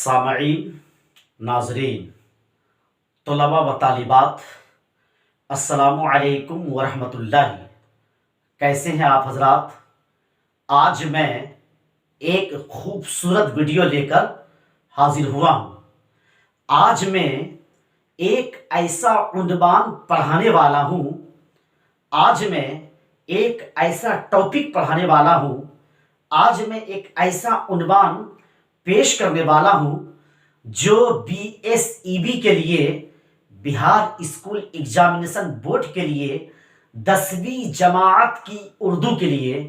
सामईन, नाजरीन, तलबा व तालिबात, अस्सलामु अलैकुम वरहमतुल्लाहि। कैसे हैं आप हजरात? आज मैं एक खूबसूरत वीडियो लेकर हाजिर हुआ हूँ। आज मैं एक ऐसा उन्वान पढ़ाने वाला हूँ, आज मैं एक ऐसा टॉपिक पढ़ाने वाला हूँ, आज मैं एक ऐसा उन्वान पेश करने वाला हूँ जो BSEB के लिए, बिहार स्कूल एग्जामिनेशन बोर्ड के लिए, 10वीं जमात की उर्दू के लिए,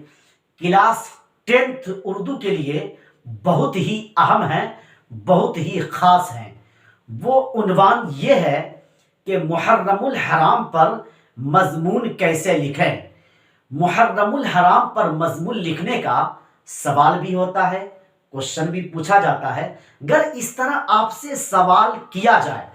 क्लास 10th उर्दू के लिए बहुत ही अहम है, बहुत ही ख़ास हैं। वो उन्वान ये है कि मुहर्रमुल हराम पर मज़मून कैसे लिखें। मुहर्रमुल हराम पर मज़मून लिखने का सवाल भी होता है, क्वेश्चन भी पूछा जाता है। अगर इस तरह आपसे सवाल किया जाए,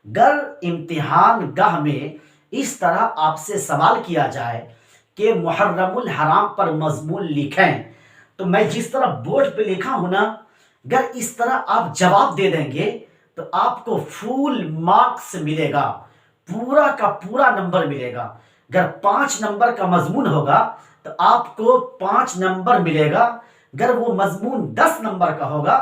अगर इम्तिहान गाह में इस तरह आपसे सवाल किया जाए कि मुहर्रमुल हराम पर मज़मून लिखें, तो मैं जिस तरह बोर्ड पे लिखा हूं ना, अगर इस तरह आप जवाब दे देंगे तो आपको फुल मार्क्स मिलेगा, पूरा का पूरा नंबर मिलेगा। अगर 5 नंबर का मजमून होगा तो आपको 5 नंबर मिलेगा। अगर वो मजमून 10 नंबर का होगा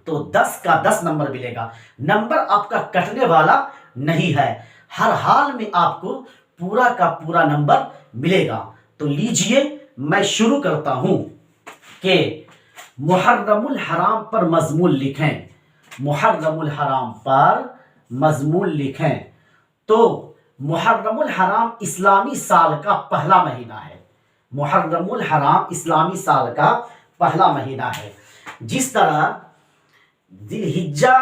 तो 10 का 10 नंबर मिलेगा। नंबर आपका कटने वाला नहीं है, हर हाल में आपको पूरा का पूरा नंबर मिलेगा। तो लीजिए मैं शुरू करता हूं कि मुहर्रमुल हराम पर मजमून लिखें। मुहर्रमुल हराम पर मजमून लिखें तो मुहर्रमुल हराम इस्लामी साल का पहला महीना है। मुहर्रमुल हराम इस्लामी साल का पहला महीना है। जिस तरह जिलहिज्जा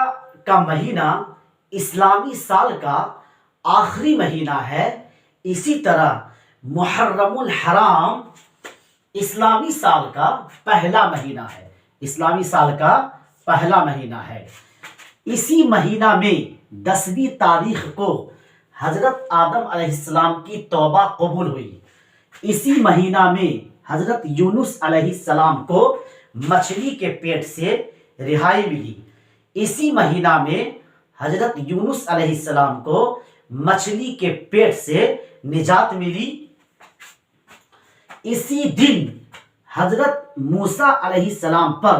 का महीना इस्लामी साल का आखिरी महीना है, इसी तरह मुहर्रमुल हराम इस्लामी साल का पहला महीना है। इस्लामी साल का पहला महीना है। इसी महीना में 10वीं तारीख को हजरत आदम अलैहिस्सलाम की तौबा कबूल हुई। इसी महीना में हजरत यूनुस अलैहिस्सलाम को मछली के पेट से रिहाई मिली। इसी महीना में हजरत यूनुस अलैहिस्सलाम को मछली के पेट से निजात मिली। इसी दिन हजरत मूसा अलैहिस्सलाम पर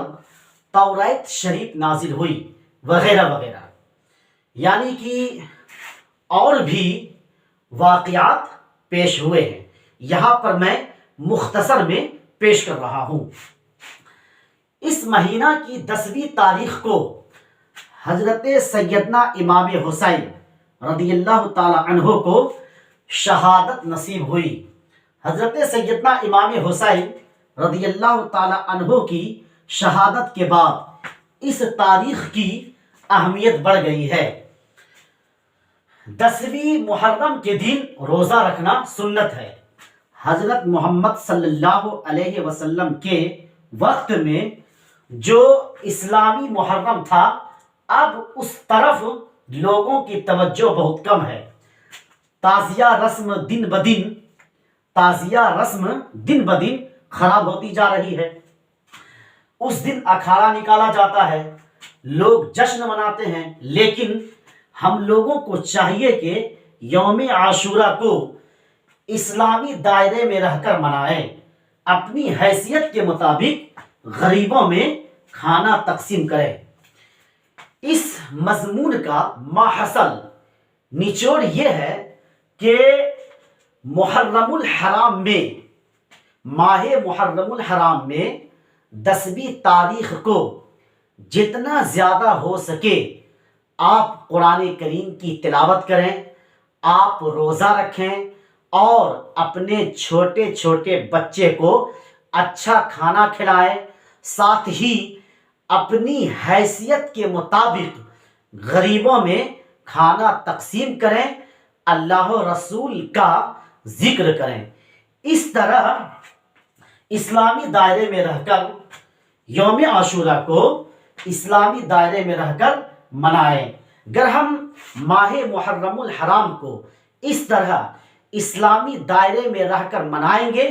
तौरात शरीफ नाजिल हुई, वगैरह वगैरह। यानी कि और भी वाक़यात पेश हुए हैं, यहाँ पर मैं मुख्तसर में पेश कर रहा हूँ। इस महीना की 10वीं तारीख को हजरत सैयदना इमाम हुसैन रदियल्लाहु ताला अन्हो को शहादत नसीब हुई। हजरत सैयदना इमाम हुसैन रदियल्लाहु ताला अन्हो की शहादत के बाद इस तारीख की अहमियत बढ़ गई है। 10वीं मुहर्रम के दिन रोज़ा रखना सुन्नत है। हजरत मोहम्मद सल्लल्लाहु अलैहि वसल्लम के वक्त में जो इस्लामी मुहर्रम था, अब उस तरफ लोगों की तवज्जो बहुत कम है। ताज़िया रस्म दिन ब दिन खराब होती जा रही है। उस दिन अखाड़ा निकाला जाता है, लोग जश्न मनाते हैं, लेकिन हम लोगों को चाहिए कि यौम आशूरा को इस्लामी दायरे में रहकर मनाएं। अपनी हैसियत के मुताबिक गरीबों में खाना तकसीम करें। इस मजमून का माहसल निचोड़ यह है कि मुहर्रमुल हराम में, माहे मुहर्रमुल हराम में 10वीं तारीख को जितना ज़्यादा हो सके आप कुरान करीम की तिलावत करें, आप रोज़ा रखें और अपने छोटे छोटे बच्चे को अच्छा खाना खिलाएं। साथ ही अपनी हैसियत के मुताबिक गरीबों में खाना तकसीम करें, अल्लाह रसूल का जिक्र करें। इस तरह इस्लामी दायरे में रहकर यौम आशूरा को इस्लामी दायरे में रहकर मनाएं। अगर हम माहे मुहर्रमुल हराम को इस तरह इस्लामी दायरे में रहकर मनाएंगे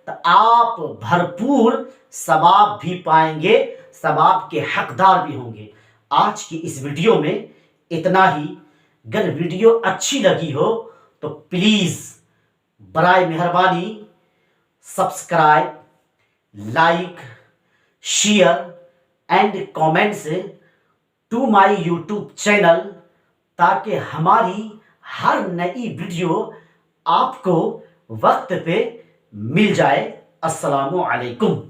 तो आप भरपूर सवाब भी पाएंगे, सवाब के हकदार भी होंगे। آج کی اس ویڈیو میں اتنا ہی. اگر ویڈیو اچھی لگی ہو تو پلیز برائے مہربانی subscribe, like, share and comments to my YouTube channel, تاکہ ہماری ہر نئی ویڈیو آپ کو وقت پہ مل جائے. السلام علیکم.